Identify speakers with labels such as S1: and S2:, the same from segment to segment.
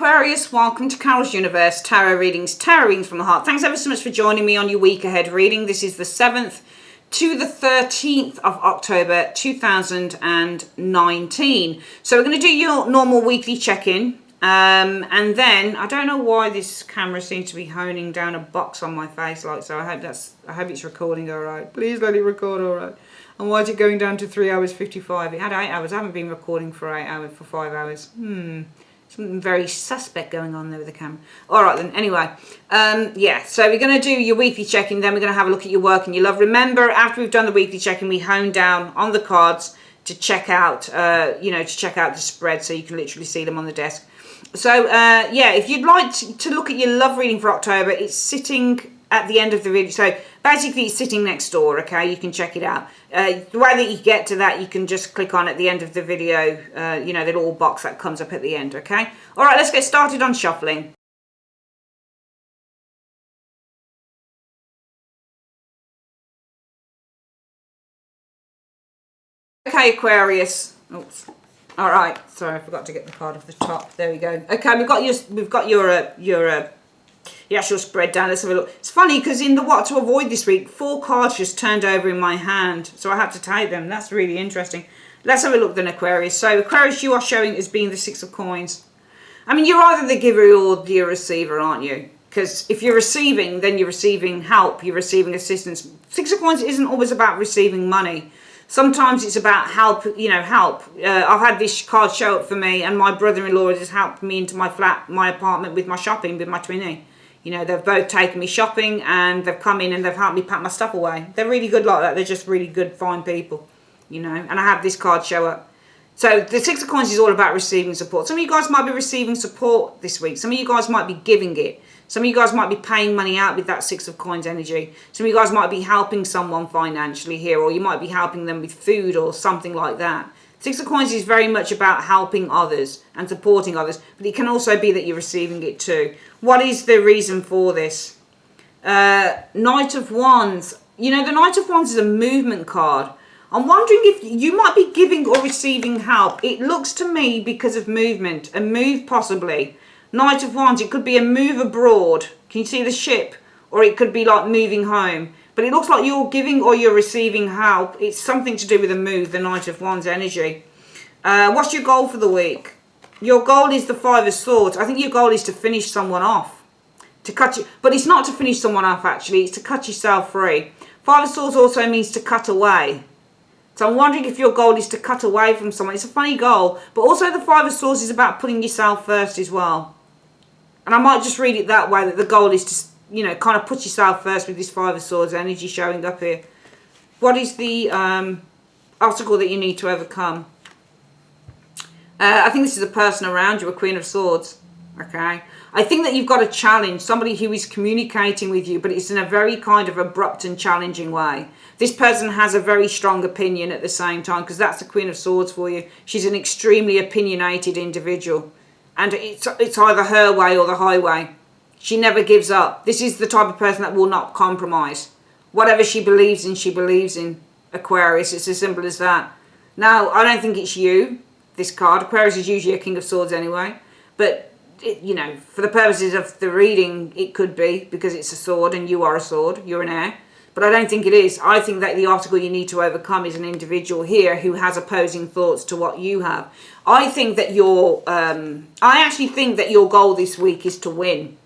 S1: Aquarius, welcome to Carol's Universe, Tarot Readings from the Heart. Thanks ever so much for joining me on your week ahead reading. This is the 7th to the 13th of October 2019. So we're going to do your normal weekly check-in. And then, I don't know why this camera seems to be honing down a box on my face like so. I hope it's recording alright. Please let it record alright. And why is it going down to 3 hours 55? It had 8 hours. I haven't been recording for 5 hours. Something very suspect going on there with the camera. All right then, anyway. Yeah, so we're going to do your weekly check-in, then we're going to have a look at your work and your love. Remember, after we've done the weekly check-in, we hone down on the cards to check out, to check out the spread so you can literally see them on the desk. So, yeah, if you'd like to look at your love reading for October, it's sitting at the end of the video. So basically it's sitting next door, okay? You can check it out. The way that you get to that, you can just click on at the end of the video, the little box that comes up at the end, okay? All right, let's get started on shuffling. Okay, Aquarius. Oops. All right. Sorry, I forgot to get the card off the top. There we go. Okay, we've got your actual spread down. Let's have a look. It's funny because in the what to avoid this week, 4 cards just turned over in my hand, so I had to take them. That's really interesting. Let's have a look then, Aquarius. So Aquarius, you are showing as being the 6 of coins. I mean, you're either the giver or the receiver, aren't you? Because if you're receiving, then you're receiving help, you're receiving assistance. 6 of coins isn't always about receiving money. Sometimes it's about help, help. I've had this card show up for me, and my brother-in-law has helped me into my flat, my apartment with my shopping, with my twinnie. They've both taken me shopping and they've come in and they've helped me pack my stuff away. They're really good like that. They're just really good, fine people, and I have this card show up. So the 6 of coins is all about receiving support. Some of you guys might be receiving support this week. Some of you guys might be giving it. Some of you guys might be paying money out with that 6 of coins energy. Some of you guys might be helping someone financially here, or you might be helping them with food or something like that. 6 of coins is very much about helping others and supporting others, but it can also be that you're receiving it too. What is the reason for this? Knight of Wands. The Knight of Wands is a movement card. I'm wondering if you might be giving or receiving help. It looks to me because of movement, a move possibly. Knight of Wands, it could be a move abroad. Can you see the ship? Or it could be like moving home. But it looks like you're giving or you're receiving help. It's something to do with a move, the Knight of Wands energy. What's your goal for the week? Your goal is the 5 of Swords. I think your goal is to finish someone off. To cut you, but it's not to finish someone off actually. It's to cut yourself free. 5 of Swords also means to cut away. So I'm wondering if your goal is to cut away from someone. It's a funny goal. But also the 5 of Swords is about putting yourself first as well. And I might just read it that way, that the goal is to, kind of put yourself first with this 5 of Swords energy showing up here. What is the obstacle that you need to overcome? I think this is a person around you, a Queen of Swords. Okay. I think that you've got a challenge, somebody who is communicating with you, but it's in a very kind of abrupt and challenging way. This person has a very strong opinion at the same time, because that's the Queen of Swords for you. She's an extremely opinionated individual. And it's either her way or the highway. She never gives up. This is the type of person that will not compromise. Whatever she believes in, Aquarius. It's as simple as that. Now, I don't think it's you, this card. Aquarius is usually a King of Swords anyway. But, for the purposes of the reading, it could be, because it's a sword and you are a sword. You're an heir. But I don't think it is. I think that the obstacle you need to overcome is an individual here who has opposing thoughts to what you have. I think that I actually think that your goal this week is to win.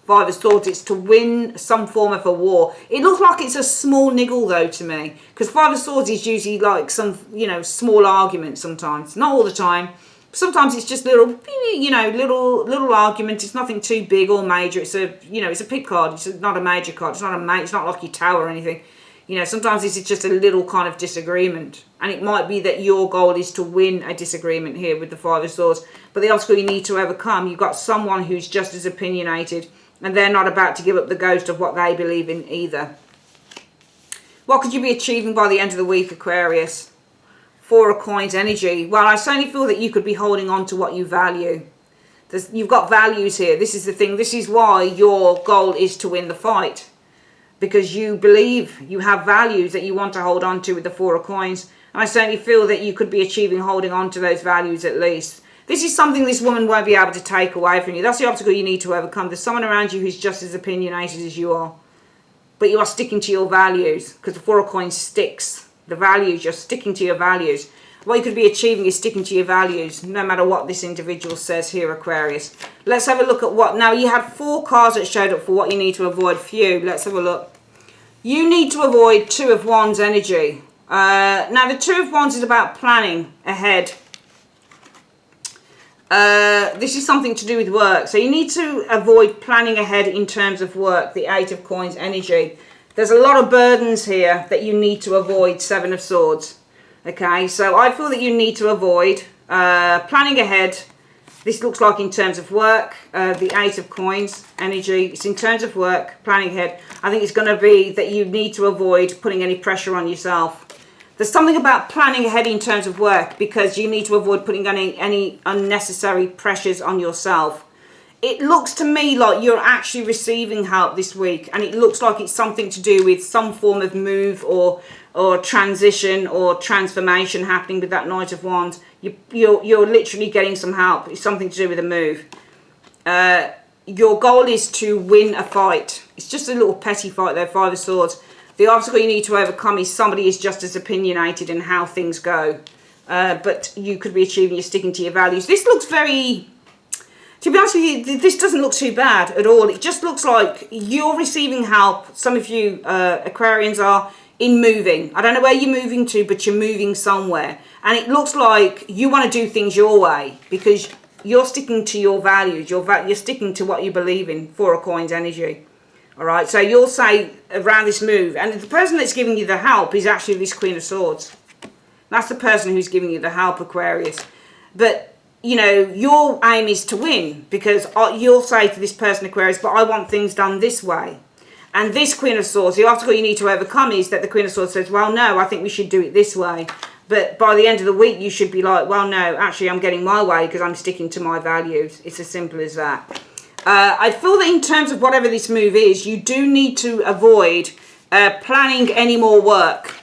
S1: 5 of Swords, it's to win some form of a war. It looks like it's a small niggle though to me. Because 5 of Swords is usually like some, small argument sometimes. Not all the time. Sometimes it's just little argument. It's nothing too big or major. It's it's a pick card. It's not a major card. It's not like your tower or anything. Sometimes this is just a little kind of disagreement. And it might be that your goal is to win a disagreement here with the 5 of Swords. But the obstacle you need to overcome, you've got someone who's just as opinionated, and they're not about to give up the ghost of what they believe in either. What could you be achieving by the end of the week, Aquarius? 4 of Coins energy. Well, I certainly feel that you could be holding on to what you value. You've got values here. This is the thing. This is why your goal is to win the fight. Because you believe you have values that you want to hold on to with the 4 of Coins. And I certainly feel that you could be achieving holding on to those values at least. This is something this woman won't be able to take away from you. That's the obstacle you need to overcome. There's someone around you who's just as opinionated as you are. But you are sticking to your values, because the Four of Coins sticks. The values, you're sticking to your values. What you could be achieving is sticking to your values, no matter what this individual says here, Aquarius. Let's have a look at what... Now, you had 4 cards that showed up for what you need to avoid. Phew, let's have a look. You need to avoid 2 of Wands energy. Now, the 2 of Wands is about planning ahead. This is something to do with work. So you need to avoid planning ahead in terms of work, the 8 of Coins energy. There's a lot of burdens here that you need to avoid, 7 of Swords. Okay, so I feel that you need to avoid planning ahead. This looks like in terms of work, the 8 of Coins energy. It's in terms of work, planning ahead. I think it's going to be that you need to avoid putting any pressure on yourself. There's something about planning ahead in terms of work, because you need to avoid putting any unnecessary pressures on yourself. It looks to me like you're actually receiving help this week, and it looks like it's something to do with some form of move or transition or transformation happening with that Knight of Wands. You're literally getting some help. It's something to do with a move. Your goal is to win a fight. It's just a little petty fight there, 5 of Swords. The obstacle you need to overcome is somebody is just as opinionated in how things go. But you could be achieving, you're sticking to your values. This looks very... To be honest with you, this doesn't look too bad at all. It just looks like you're receiving help. Some of you Aquarians are in moving. I don't know where you're moving to, but you're moving somewhere. And it looks like you want to do things your way, because you're sticking to your values. You're sticking to what you believe in. 4 of Coins energy. All right, so you'll say around this move, and the person that's giving you the help is actually this Queen of Swords. That's the person who's giving you the help, Aquarius. But you know, your aim is to win, because you'll say to this person, Aquarius, but I want things done this way. And this Queen of Swords, the obstacle you need to overcome is that the Queen of Swords says, well, no, I think we should do it this way. But by the end of the week, you should be like, well, no, actually, I'm getting my way because I'm sticking to my values. It's as simple as that. I feel that in terms of whatever this move is, you do need to avoid planning any more work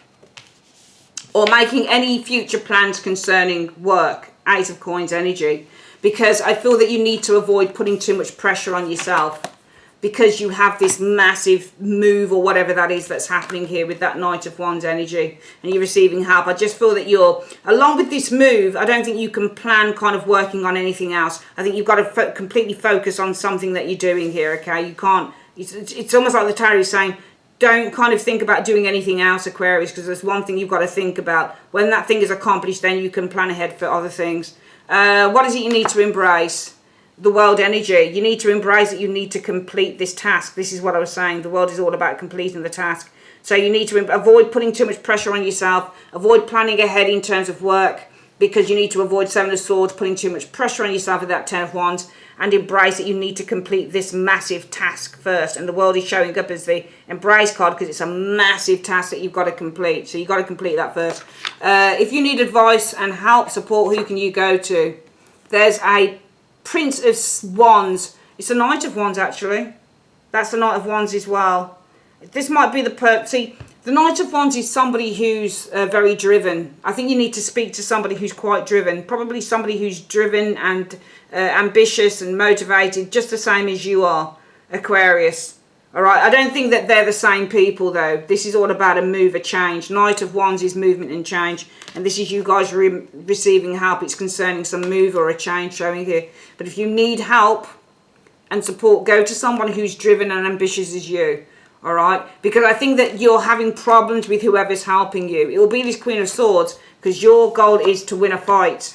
S1: or making any future plans concerning work. 8 of Coins energy, because I feel that you need to avoid putting too much pressure on yourself, because you have this massive move or whatever that is that's happening here with that Knight of Wands energy, and you're receiving help. I just feel that you're, along with this move, I don't think you can plan kind of working on anything else. I think you've got to completely focus on something that you're doing here, okay? You can't, it's almost like the tarot is saying, don't kind of think about doing anything else, Aquarius, because there's one thing you've got to think about. When that thing is accomplished, then you can plan ahead for other things. What is it you need to embrace? The world energy. You need to embrace that you need to complete this task. This is what I was saying. The world is all about completing the task. So you need to avoid putting too much pressure on yourself. Avoid planning ahead in terms of work, because you need to avoid 7 of Swords, putting too much pressure on yourself with that 10 of Wands. And embrace that you need to complete this massive task first. And the world is showing up as the embrace card, because it's a massive task that you've got to complete. So you've got to complete that first. If you need advice and help, support, who can you go to? There's a Prince of Wands. It's a Knight of Wands, actually. That's the Knight of Wands as well. This might be the see, the Knight of Wands is somebody who's very driven. I think you need to speak to somebody who's quite driven. Probably somebody who's driven and ambitious and motivated, just the same as you are, Aquarius. All right, I don't think that they're the same people, though. This is all about a move, a change. Knight of Wands is movement and change. And this is you guys receiving help. It's concerning some move or a change showing here. But if you need help and support, go to someone who's driven and ambitious as you. All right, because I think that you're having problems with whoever's helping you. It will be this Queen of Swords, because your goal is to win a fight.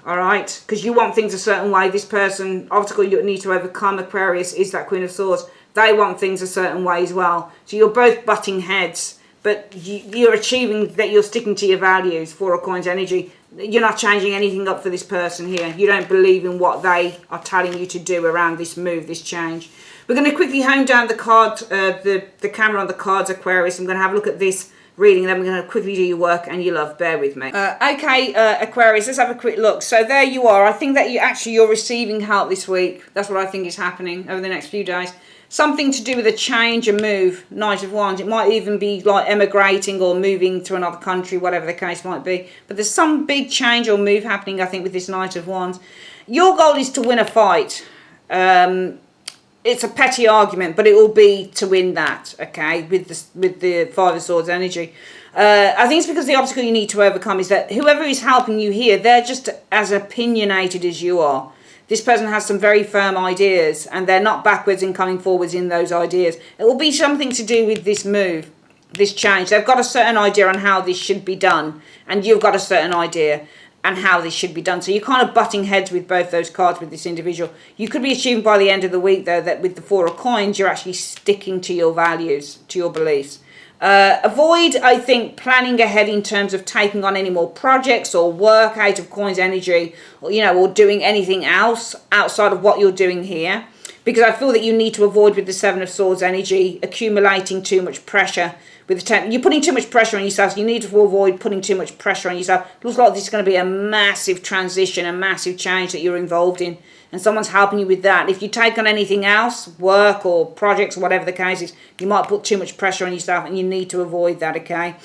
S1: All right, because you want things a certain way. This person, obstacle you need to overcome, Aquarius, is that Queen of Swords. They want things a certain way as well. So you're both butting heads, but you're achieving that you're sticking to your values. 4 of Coins energy. You're not changing anything up for this person here. You don't believe in what they are telling you to do around this move, this change. We're going to quickly hone down the card, the camera on the cards, Aquarius. I'm going to have a look at this reading, then we're going to quickly do your work and your love. Bear with me. Okay, Aquarius, let's have a quick look. So there you are. I think that you're receiving help this week. That's what I think is happening over the next few days. something to do with a change, a move, Knight of Wands. It might even be like emigrating or moving to another country, whatever the case might be. But there's some big change or move happening, I think, with this Knight of Wands. Your goal is to win a fight. It's a petty argument, but it will be to win that, okay, with the Five of Swords energy. I think it's because the obstacle you need to overcome is that whoever is helping you here, they're just as opinionated as you are. This person has some very firm ideas, and they're not backwards in coming forwards in those ideas. It will be something to do with this move, this change. They've got a certain idea on how this should be done, and you've got a certain idea on how this should be done. So you're kind of butting heads with both those cards with this individual. You could be achieving by the end of the week, though, that with the Four of Coins, you're actually sticking to your values, to your beliefs. Avoid, I think, planning ahead in terms of taking on any more projects or work, Eight of Coins energy, or, you know, or doing anything else outside of what you're doing here. Because I feel that you need to avoid, with the Seven of Swords energy, accumulating too much pressure. With the Ten, you're putting too much pressure on yourself. So you need to avoid putting too much pressure on yourself. It looks like this is going to be a massive transition, a massive change that you're involved in. And someone's helping you with that. If you take on anything else, work or projects or whatever the case is, you might put too much pressure on yourself, and you need to avoid that, okay?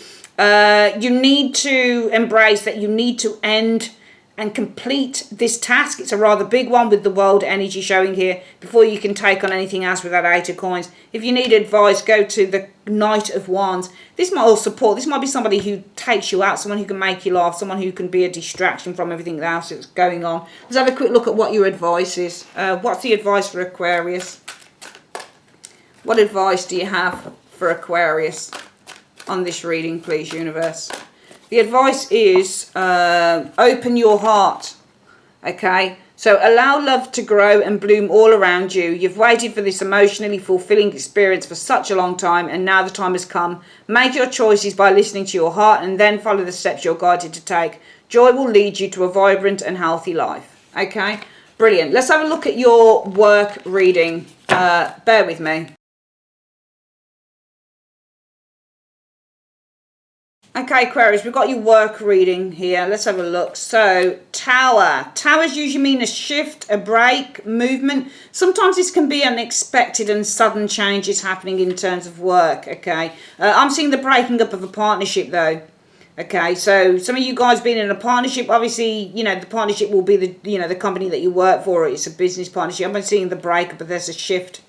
S1: You need to embrace that you need to end and complete this task. It's a rather big one with the world energy showing here before you can take on anything else with that Eight of Coins. If you need advice, go to the Knight of Wands. This might all support. This might be somebody who takes you out, someone who can make you laugh, someone who can be a distraction from everything else that's going on. Let's have a quick look at what your advice is. What's the advice for Aquarius? What advice do you have for Aquarius on this reading, please, universe? The advice is open your heart, okay? So allow love to grow and bloom all around you. You've waited for this emotionally fulfilling experience for such a long time, and now the time has come. Make your choices by listening to your heart, and then follow the steps you're guided to take. Joy will lead you to a vibrant and healthy life, okay? Brilliant. Let's have a look at your work reading. Bear with me. Okay, Aquarius, we've got your work reading here. Let's have a look. So, Tower. Towers usually mean a shift, a break, movement. Sometimes this can be unexpected and sudden changes happening in terms of work, okay? I'm seeing the breaking up of a partnership, though. Okay, so some of you guys being in a partnership, obviously, you know, the partnership will be the, you know, the company that you work for. It's a business partnership. I'm not seeing the breakup, but there's a shift.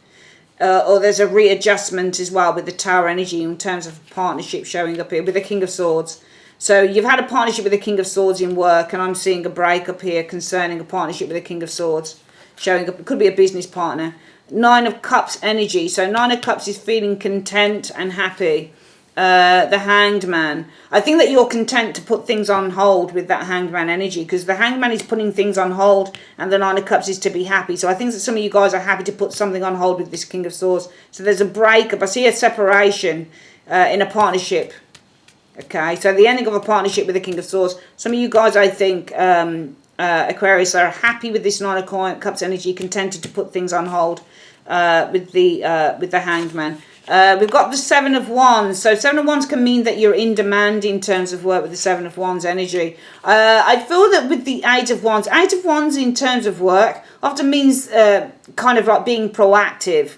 S1: Or there's a readjustment as well with the Tower energy in terms of partnership showing up here with the King of Swords. So you've had a partnership with the King of Swords in work, and I'm seeing a breakup here concerning a partnership with the King of Swords showing up. It could be a business partner. Nine of Cups energy. So Nine of Cups is feeling content and happy. The Hanged Man. I think that you're content to put things on hold with that Hanged Man energy, because the Hanged Man is putting things on hold, and the Nine of Cups is to be happy. So I think that some of you guys are happy to put something on hold with this King of Swords. So there's a breakup. I see a separation in a partnership. Okay, so the ending of a partnership with the King of Swords. Some of you guys, I think, Aquarius, are happy with this Nine of Cups energy, contented to put things on hold with the Hanged Man. We've got the Seven of Wands. So Seven of Wands can mean that you're in demand in terms of work with the Seven of Wands energy. I feel that with the Eight of Wands in terms of work often means kind of like being proactive.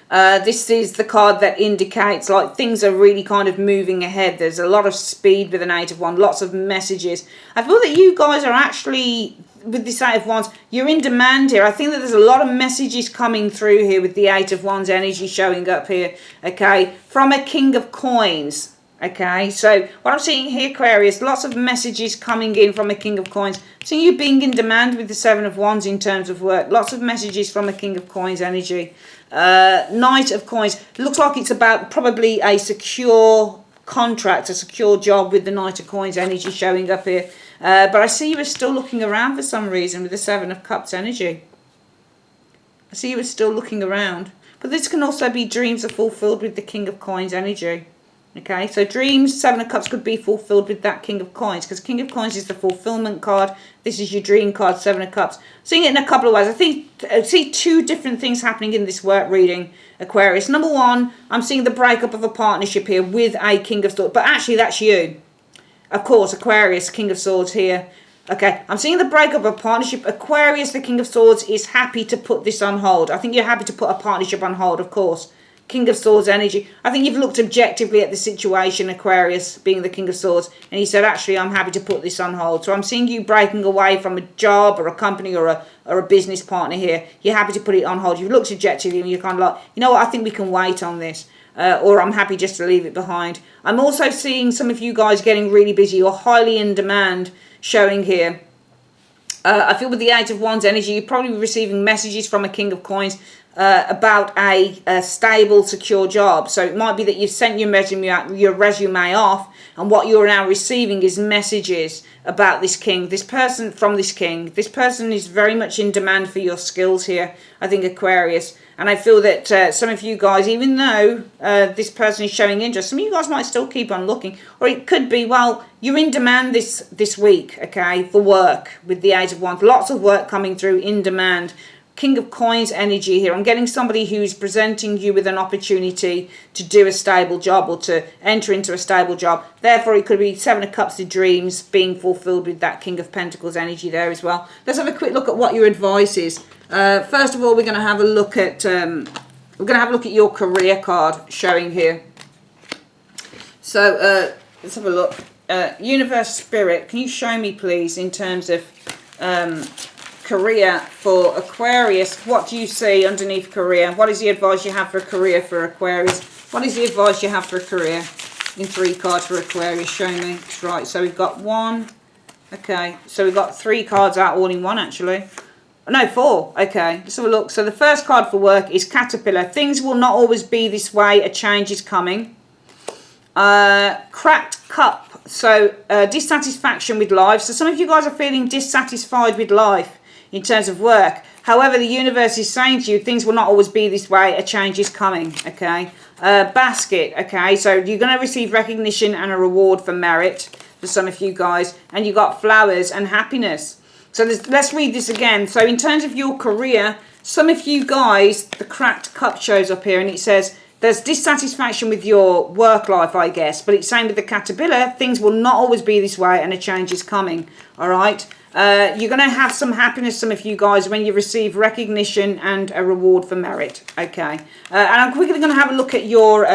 S1: This is the card that indicates like things are really kind of moving ahead. There's a lot of speed with an Eight of Wands, lots of messages. I feel that you guys are actually, with this Eight of Wands, you're in demand here. I think that there's a lot of messages coming through here with the Eight of Wands energy showing up here, okay, from a King of Coins. Okay, so what I'm seeing here, Aquarius, lots of messages coming in from a King of Coins. So you being in demand with the Seven of Wands in terms of work. Lots of messages from a King of Coins energy. Knight of Coins. Looks like it's about probably a secure contract, a secure job with the Knight of Coins energy showing up here. But I see you are still looking around for some reason with the Seven of Cups energy. I see you are still looking around. But this can also be dreams are fulfilled with the King of Coins energy. Okay, so dreams, Seven of Cups could be fulfilled with that King of Coins, because King of Coins is the fulfillment card. This is your dream card, Seven of Cups. Seeing it in a couple of ways. I see two different things happening in this work reading, Aquarius. Number one, I'm seeing the breakup of a partnership here with a King of Swords, but actually that's you. Of course, Aquarius, King of Swords here. Okay, I'm seeing the breakup of a partnership. Aquarius, the King of Swords, is happy to put this on hold. I think you're happy to put a partnership on hold, of course. King of Swords energy. I think you've looked objectively at the situation, Aquarius, being the King of Swords, and he said, actually, I'm happy to put this on hold. So I'm seeing you breaking away from a job or a company or a business partner here. You're happy to put it on hold. You've looked objectively and you're kind of like, you know what, I think we can wait on this. Or I'm happy just to leave it behind. I'm also seeing some of you guys getting really busy or highly in demand showing here. I feel with the Eight of Wands energy, you're probably receiving messages from a King of Coins about a stable, secure job. So it might be that you've sent your resume off, and what you're now receiving is messages about this king, this person from this king. This person is very much in demand for your skills here, I think, Aquarius. And I feel that some of you guys, even though this person is showing interest, some of you guys might still keep on looking. Or it could be, well, you're in demand this week, okay, for work with the Eight of Wands. Lots of work coming through, in demand. King of Coins energy here. I'm getting somebody who's presenting you with an opportunity to do a stable job or to enter into a stable job. Therefore, it could be Seven of Cups of Dreams being fulfilled with that King of Pentacles energy there as well. Let's have a quick look at what your advice is. First of all, we're going to have a look at your career card showing here. So let's have a look. Universe Spirit, can you show me, please, in terms of career for Aquarius? What do you see underneath career? What is the advice you have for a career for Aquarius? What is the advice you have for a career in 3 cards for Aquarius? Show me. Right, so we've got 1. Okay, so we've got 3 cards out all in one, actually. No, 4. Okay, let's have a look. So the first card for work is Caterpillar. Things will not always be this way. A change is coming. Cracked cup. So dissatisfaction with life. So some of you guys are feeling dissatisfied with life in terms of work. However, the universe is saying to you, things will not always be this way. A change is coming, okay? Basket, okay? So you're going to receive recognition and a reward for merit for some of you guys. And you got flowers and happiness. So let's read this again. So in terms of your career, some of you guys, the cracked cup shows up here and it says, there's dissatisfaction with your work life, I guess. But it's saying with the caterpillar, things will not always be this way and a change is coming, all right? You're going to have some happiness, some of you guys, when you receive recognition and a reward for merit. Okay. And I'm quickly going to have a look at your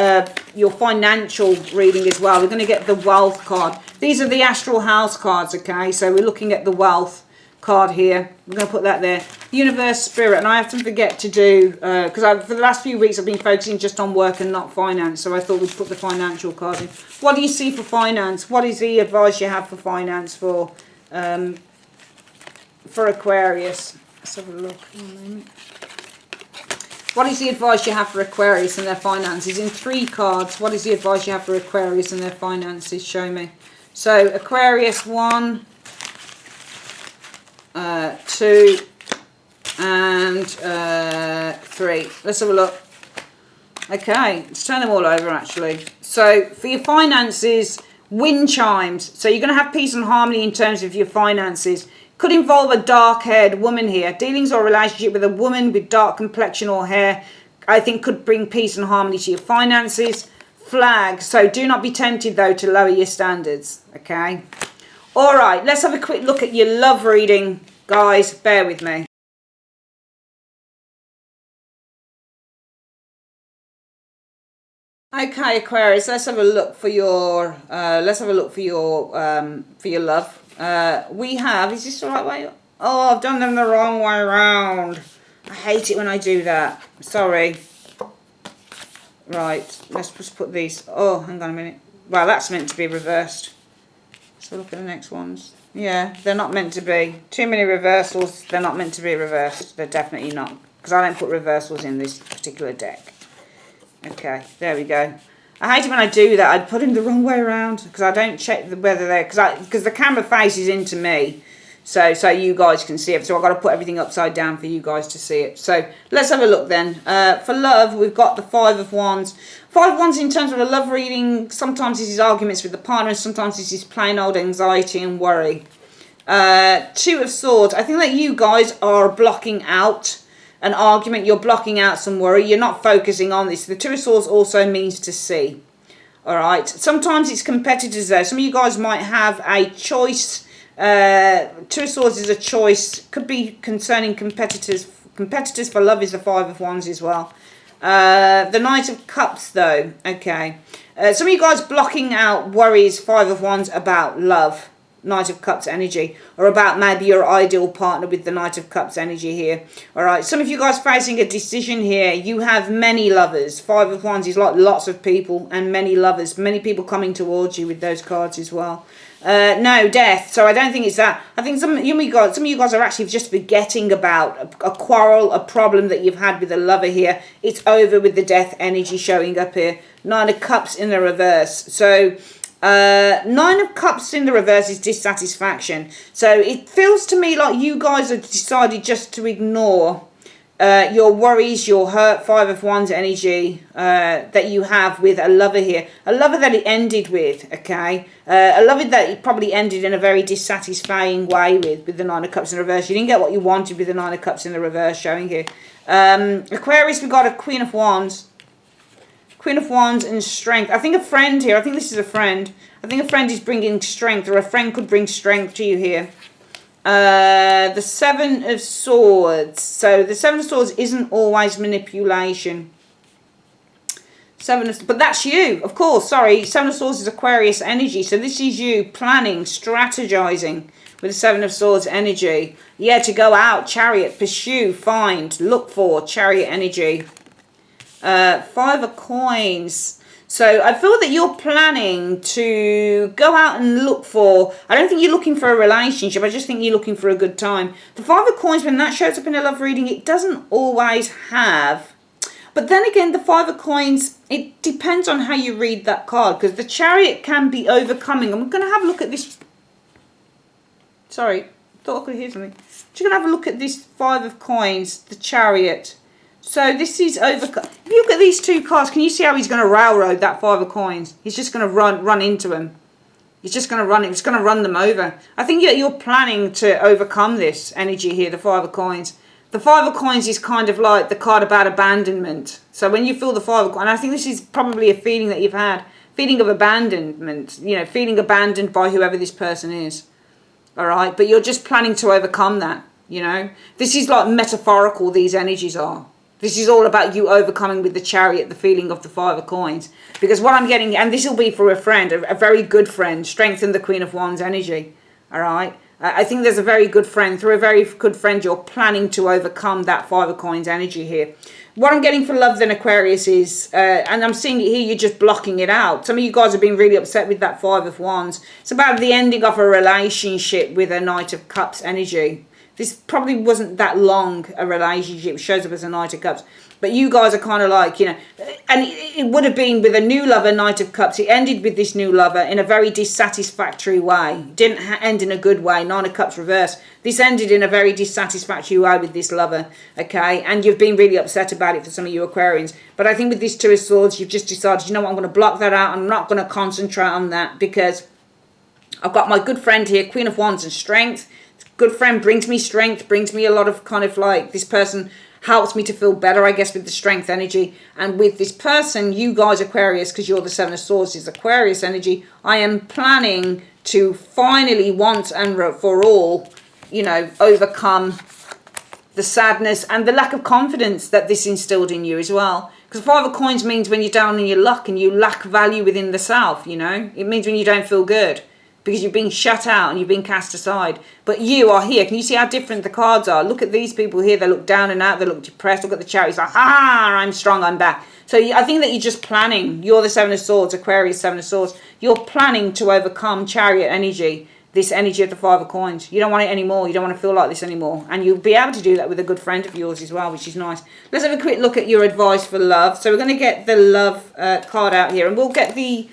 S1: financial reading as well. We're going to get the wealth card. These are the astral house cards, okay? So we're looking at the wealth card here. We're going to put that there. Universe Spirit. And I have to forget to do, because for the last few weeks I've been focusing just on work and not finance. So I thought we'd put the financial card in. What do you see for finance? What is the advice you have for finance for Aquarius? Let's have a look. What is the advice you have for Aquarius and their finances? In 3 cards, what is the advice you have for Aquarius and their finances? Show me. So Aquarius 1, 2, and 3. Let's have a look. Okay, let's turn them all over actually. So for your finances, wind chimes. So you're going to have peace and harmony in terms of your finances. Could involve a dark-haired woman here. Dealings or relationship with a woman with dark complexion or hair, I think could bring peace and harmony to your finances. Flag. So do not be tempted, though, to lower your standards. Okay. All right. Let's have a quick look at your love reading, guys. Bear with me. Okay, Aquarius. Let's have a look for your. For your love. We have, is this the right way? Oh, I've done them the wrong way around. I hate it when I do that. Sorry. Right, let's just put these. Oh, hang on a minute. Well, that's meant to be reversed. So look at the next ones. Yeah, they're not meant to be. Too many reversals. They're not meant to be reversed. They're definitely not. Because I don't put reversals in this particular deck. Okay, there we go. I hate it when I do that. I'd put them the wrong way around because I don't check whether they're because the camera faces into me, so you guys can see it. So I've got to put everything upside down for you guys to see it. So let's have a look then. For love, we've got the 5 of Wands. 5 of Wands in terms of a love reading. Sometimes this is arguments with the partner, and sometimes this is plain old anxiety and worry. 2 of Swords. I think that you guys are blocking out an argument, you're blocking out some worry, you're not focusing on this. The 2 of Swords also means to see. Alright, sometimes it's competitors there. Some of you guys might have a choice Two of Swords is a choice. Could be concerning competitors. Competitors for love is the Five of Wands as well. The Knight of Cups, though. Okay. Some of you guys blocking out worries, Five of Wands, about love. Knight of Cups energy, or about maybe your ideal partner with the Knight of Cups energy here. All right, some of you guys facing a decision here. You have many lovers. Five of Wands is like lots of people and many lovers, many people coming towards you with those cards as well. No, death. So I don't think it's that. I think some of you guys are actually just forgetting about a quarrel, a problem that you've had with a lover here. It's over with the death energy showing up here. Nine of Cups in the reverse. So Nine of Cups in the reverse is dissatisfaction. So it feels to me like you guys have decided just to ignore your worries, your hurt, Five of Wands energy that you have with a lover here. A lover that it ended with, okay? A lover that it probably ended in a very dissatisfying way with the Nine of Cups in the reverse. You didn't get what you wanted with the Nine of Cups in the reverse showing here. Aquarius, we've got a Queen of Wands. Queen of Wands and strength. I think a friend here. I think this is a friend. I think a friend is bringing strength, or a friend could bring strength to you here. The Seven of Swords. So the Seven of Swords isn't always manipulation. But that's you, of course. Sorry, Seven of Swords is Aquarius energy. So this is you planning, strategizing with the Seven of Swords energy. Yeah, to go out, Chariot, pursue, find, look for, Chariot energy. Five of Coins. So I feel that you're planning to go out and look for, I don't think you're looking for a relationship, I just think you're looking for a good time. The Five of Coins, when that shows up in a love reading, it doesn't always have. But then again, the Five of Coins, it depends on how you read that card, because the Chariot can be overcoming. I'm going to have a look at this. Sorry, thought I could hear something. Just going to have a look at this Five of Coins, the Chariot. So this is overcome. If you look at these two cards, can you see how he's going to railroad that Five of Coins? He's just going to run into him. He's just going to run it. He's going to run them over. I think you're planning to overcome this energy here, the Five of Coins. The Five of Coins is kind of like the card about abandonment. So when you feel the Five of Coins, and I think this is probably a feeling that you've had, feeling of abandonment, you know, feeling abandoned by whoever this person is. All right, but you're just planning to overcome that, you know. This is like metaphorical, these energies are. This is all about you overcoming with the Chariot, the feeling of the Five of Coins. Because what I'm getting, and this will be for a friend, a very good friend, strengthen the Queen of Wands energy. All right. I think there's a very good friend. Through a very good friend, you're planning to overcome that Five of Coins energy here. What I'm getting for love then, Aquarius, is, and I'm seeing it here, you're just blocking it out. Some of you guys have been really upset with that Five of Wands. It's about the ending of a relationship with a Knight of Cups energy. This probably wasn't that long a relationship. It shows up as a Knight of Cups. But you guys are kind of like, you know, and it would have been with a new lover, Knight of Cups. It ended with this new lover in a very dissatisfactory way. It didn't end in a good way. Nine of Cups reverse. This ended in a very dissatisfactory way with this lover, okay? And you've been really upset about it for some of you Aquarians. But I think with this Two of Swords, you've just decided, you know what, I'm going to block that out. I'm not going to concentrate on that because I've got my good friend here, Queen of Wands and strength. Good friend brings me strength, brings me a lot of kind of like, this person helps me to feel better, I guess, with the strength energy. And with this person, you guys Aquarius, because you're the Seven of Swords, is Aquarius energy. I am planning to finally once and for all, you know, overcome the sadness and the lack of confidence that this instilled in you as well. Because Five of Coins means when you're down in your luck and you lack value within the self, you know. It means when you don't feel good. Because you've been shut out and you've been cast aside. But you are here. Can you see how different the cards are? Look at these people here. They look down and out. They look depressed. Look at the Chariot. It's like, ha, I'm strong, I'm back. So I think that you're just planning. You're the Seven of Swords, Aquarius, Seven of Swords. You're planning to overcome Chariot energy. This energy of the Five of Coins. You don't want it anymore. You don't want to feel like this anymore. And you'll be able to do that with a good friend of yours as well, which is nice. Let's have a quick look at your advice for love. So we're going to get the love card out here. And we'll get the...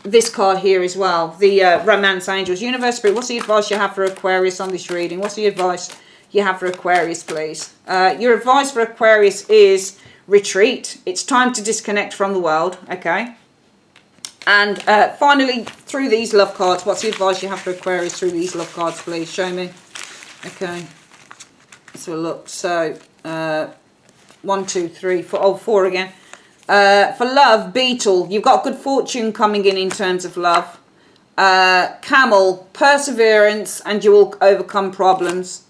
S1: this card here as well, the Romance Angels. Universe Spirit, what's the advice you have for Aquarius on this reading? What's the advice you have for Aquarius, please? Your advice for Aquarius is retreat. It's time to disconnect from the world, okay? And finally, through these love cards, what's the advice you have for Aquarius through these love cards, please? Show me. Okay. Let's have a look. So, 1, 2, 3, 4. Oh, 4 again. For love, Beetle, you've got good fortune coming in terms of love. Camel, perseverance, and you will overcome problems.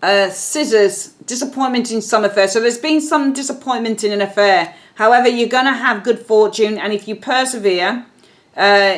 S1: Scissors, disappointment in some affair. So there's been some disappointment in an affair. However, you're going to have good fortune, and if you persevere,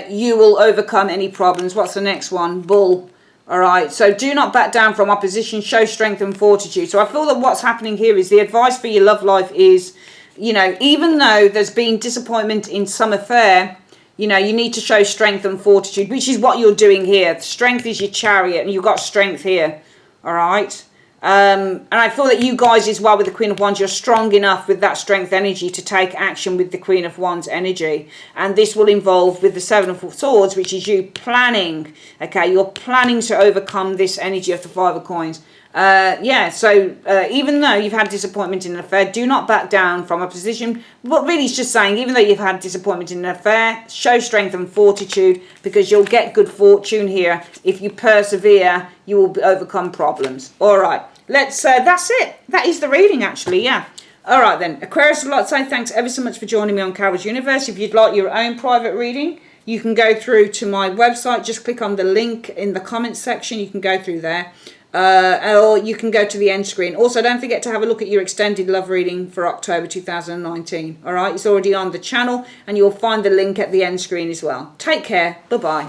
S1: you will overcome any problems. What's the next one? Bull. All right, so do not back down from opposition, show strength and fortitude. So I feel that what's happening here is the advice for your love life is, you know, even though there's been disappointment in some affair, you know, you need to show strength and fortitude, which is what you're doing here. Strength is your chariot, and you've got strength here. All right. And I feel that you guys as well with the Queen of Wands, you're strong enough with that strength energy to take action with the Queen of Wands energy. And this will involve with the Seven of Swords, which is you planning. Okay, you're planning to overcome this energy of the Five of Coins. Yeah, so even though you've had disappointment in an affair, do not back down from a position. But really it's just saying, even though you've had disappointment in an affair, show strength and fortitude, because you'll get good fortune here. If you persevere, you will overcome problems. All right. Let's that's it. That is the reading, actually. Yeah. All right then, Aquarius, I'd like to say thanks ever so much for joining me on Carol's Universe. If you'd like your own private reading, you can go through to my website. Just click on the link in the comments section. You can go through there, or you can go to the end screen. Also, don't forget to have a look at your extended love reading for October 2019. All right, it's already on the channel, and you'll find the link at the end screen as well. Take care. Bye bye.